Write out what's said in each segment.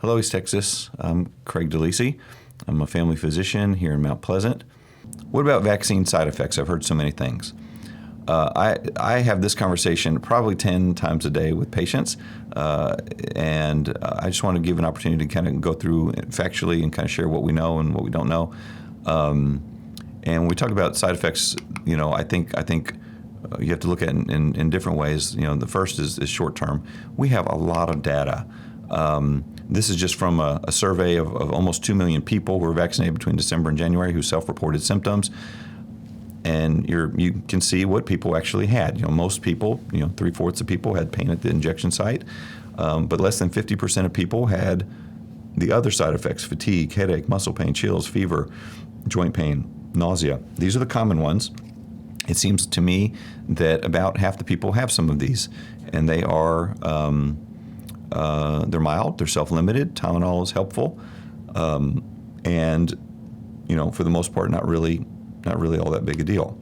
Hello, East Texas. I'm Craig DeLisi. I'm a family physician here in Mount Pleasant. What about vaccine side effects? I've heard so many things. I have this conversation probably 10 times a day with patients, and I just want to give an opportunity to kind of go through factually and kind of share what we know and what we don't know. And when we talk about side effects, I think you have to look at it in different ways. The first is short term. We have a lot of data. This is just from a survey of almost 2 million people who were vaccinated between December and January who self-reported symptoms. And you can see what people actually had. Most people, 3/4 of people had pain at the injection site, but less than 50% of people had the other side effects: fatigue, headache, muscle pain, chills, fever, joint pain, nausea. These are the common ones. It seems to me that about half the people have some of these, and they are they're mild, they're self-limited. Tylenol is helpful, and for the most part, not really all that big a deal.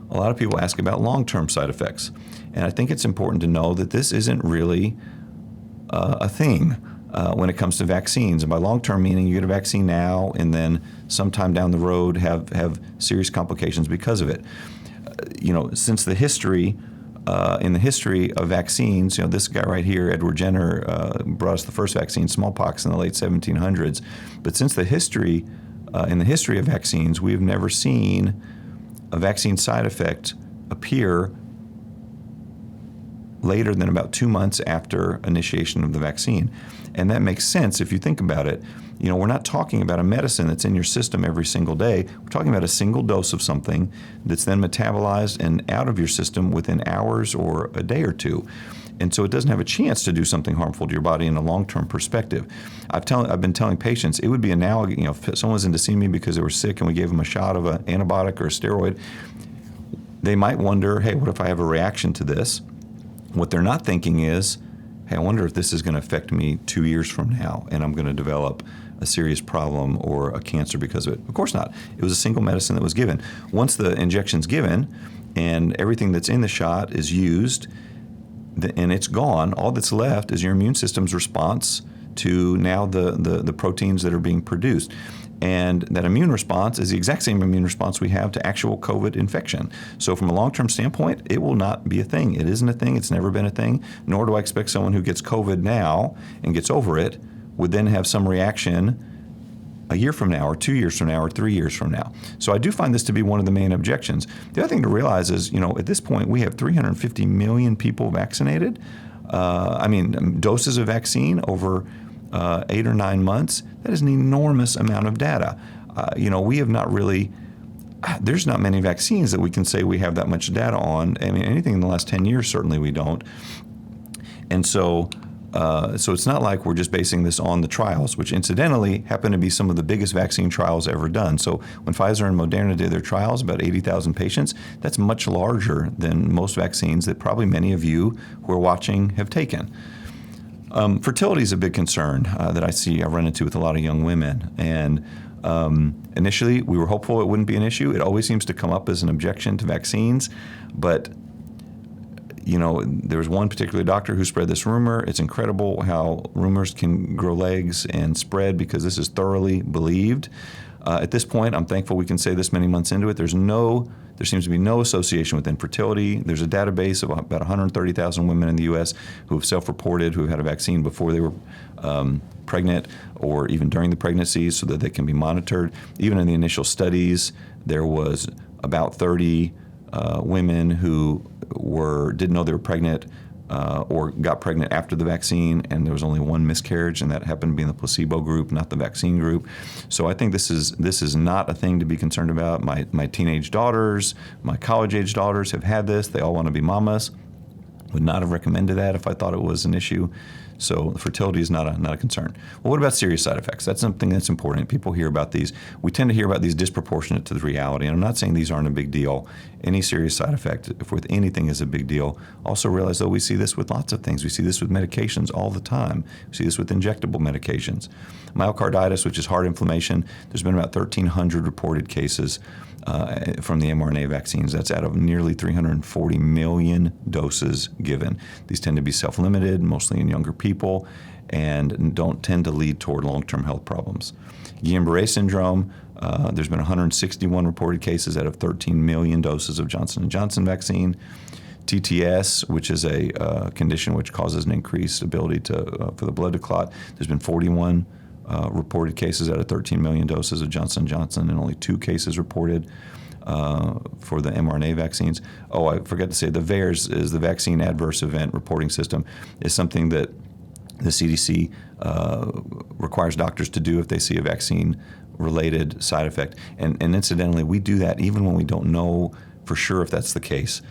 A lot of people ask about long-term side effects, and I think it's important to know that this isn't really a thing when it comes to vaccines. And by long-term meaning you get a vaccine now and then sometime down the road have serious complications because of it. Since the history, in the history of vaccines, this guy right here, Edward Jenner, brought us the first vaccine, smallpox, in the late 1700s. But since the history, in the history of vaccines, we have never seen a vaccine side effect appear later than about 2 months after initiation of the vaccine. And that makes sense if you think about it. We're not talking about a medicine that's in your system every single day. We're talking about a single dose of something that's then metabolized and out of your system within hours or a day or two. And so it doesn't have a chance to do something harmful to your body in a long-term perspective. I've been telling patients it would be analogous, if someone was in to see me because they were sick and we gave them a shot of an antibiotic or a steroid, they might wonder, hey, what if I have a reaction to this? What they're not thinking is, hey, I wonder if this is going to affect me 2 years from now and I'm going to develop a serious problem or a cancer because of it. Of course not. It was a single medicine that was given. Once the injection's given and everything that's in the shot is used and it's gone, all that's left is your immune system's response to now the proteins that are being produced. And that immune response is the exact same immune response we have to actual COVID infection. So from a long-term standpoint, it will not be a thing. It isn't a thing. It's never been a thing. Nor do I expect someone who gets COVID now and gets over it would then have some reaction a year from now or 2 years from now or 3 years from now. So I do find this to be one of the main objections. The other thing to realize is, at this point we have 350 million people vaccinated. Doses of vaccine over 8 or 9 months. That is an enormous amount of data. We have not really, there's not many vaccines that we can say we have that much data on. Anything in the last 10 years, certainly we don't. And so it's not like we're just basing this on the trials, which incidentally happen to be some of the biggest vaccine trials ever done. So when Pfizer and Moderna did their trials, about 80,000 patients, that's much larger than most vaccines that probably many of you who are watching have taken. Fertility is a big concern that I run into with a lot of young women. And initially, we were hopeful it wouldn't be an issue. It always seems to come up as an objection to vaccines. But, there was one particular doctor who spread this rumor. It's incredible how rumors can grow legs and spread because this is thoroughly believed. At this point, I'm thankful we can say this many months into it. There seems to be no association with infertility. There's a database of about 130,000 women in the U.S. who have self-reported, who have had a vaccine before they were pregnant or even during the pregnancy so that they can be monitored. Even in the initial studies, there was about 30 women who didn't know they were pregnant or got pregnant after the vaccine, and there was only one miscarriage, and that happened to be in the placebo group, not the vaccine group. So I think this is not a thing to be concerned about. My teenage daughters, my college-age daughters have had this. They all want to be mamas. Would not have recommended that if I thought it was an issue. So fertility is not a concern. Well, what about serious side effects? That's something that's important. People hear about these. We tend to hear about these disproportionate to the reality. And I'm not saying these aren't a big deal. Any serious side effect, if with anything, is a big deal. Also realize, though, we see this with lots of things. We see this with medications all the time. We see this with injectable medications. Myocarditis, which is heart inflammation, there's been about 1,300 reported cases from the mRNA vaccines. That's out of nearly 340 million doses given. These tend to be self-limited, mostly in younger people, and don't tend to lead toward long-term health problems. Guillain-Barré syndrome, there's been 161 reported cases out of 13 million doses of Johnson & Johnson vaccine. TTS, which is a condition which causes an increased ability for the blood to clot, there's been 41 reported cases out of 13 million doses of Johnson & Johnson, and only 2 cases reported for the mRNA vaccines. Oh, I forgot to say, the VAERS is the Vaccine Adverse Event Reporting System, is something that the CDC requires doctors to do if they see a vaccine-related side effect. And incidentally, we do that even when we don't know for sure if that's the case.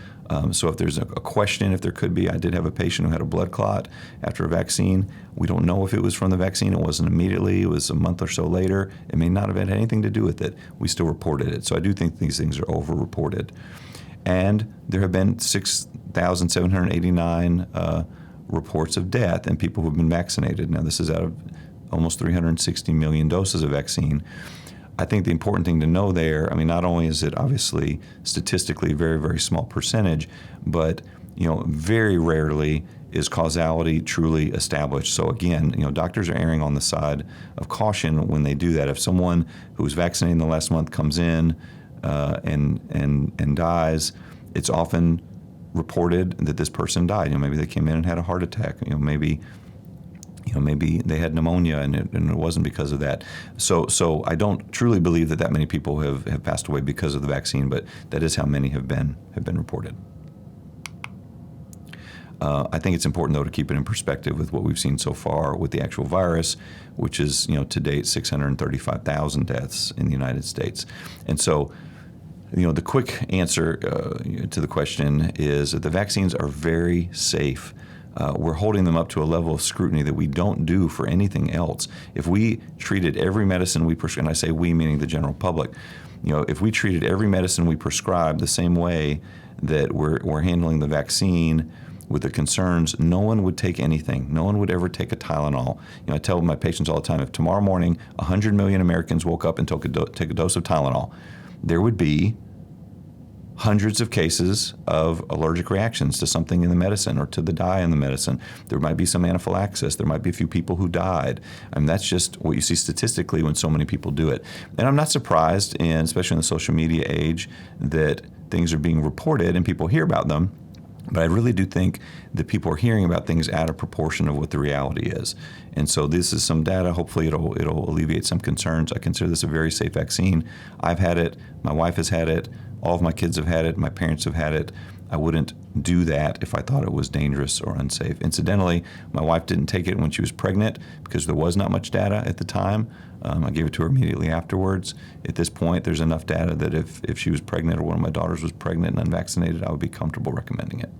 So if there's a question, if there could be, I did have a patient who had a blood clot after a vaccine. We don't know if it was from the vaccine. It wasn't immediately. It was a month or so later. It may not have had anything to do with it. We still reported it. So I do think these things are over-reported. And there have been 6,789 reports of death in people who have been vaccinated. Now, this is out of almost 360 million doses of vaccine. I think the important thing to know there, I mean, not only is it obviously statistically a very, very small percentage, but, very rarely is causality truly established. So again, doctors are erring on the side of caution when they do that. If someone who was vaccinated in the last month comes in and dies, it's often reported that this person died. Maybe they came in and had a heart attack. Maybe they had pneumonia and it wasn't because of that. So I don't truly believe that many people have passed away because of the vaccine, but that is how many have been reported. I think it's important, though, to keep it in perspective with what we've seen so far with the actual virus, which is, to date, 635,000 deaths in the United States. And so, the quick answer to the question is that the vaccines are very safe. We're holding them up to a level of scrutiny that we don't do for anything else. If we treated every medicine we prescribe, and I say we meaning the general public, if we treated every medicine we prescribe the same way that we're handling the vaccine with the concerns, no one would take anything. No one would ever take a Tylenol. I tell my patients all the time, if tomorrow morning 100 million Americans woke up and take a dose of Tylenol, there would be hundreds of cases of allergic reactions to something in the medicine or to the dye in the medicine. There might be some anaphylaxis. There might be a few people who died. That's just what you see statistically when so many people do it. And I'm not surprised, especially in the social media age, that things are being reported and people hear about them. But I really do think that people are hearing about things out of proportion of what the reality is. And so this is some data. Hopefully it'll alleviate some concerns. I consider this a very safe vaccine. I've had it. My wife has had it. All of my kids have had it. My parents have had it. I wouldn't do that if I thought it was dangerous or unsafe. Incidentally, my wife didn't take it when she was pregnant because there was not much data at the time. I gave it to her immediately afterwards. At this point, there's enough data that if she was pregnant or one of my daughters was pregnant and unvaccinated, I would be comfortable recommending it.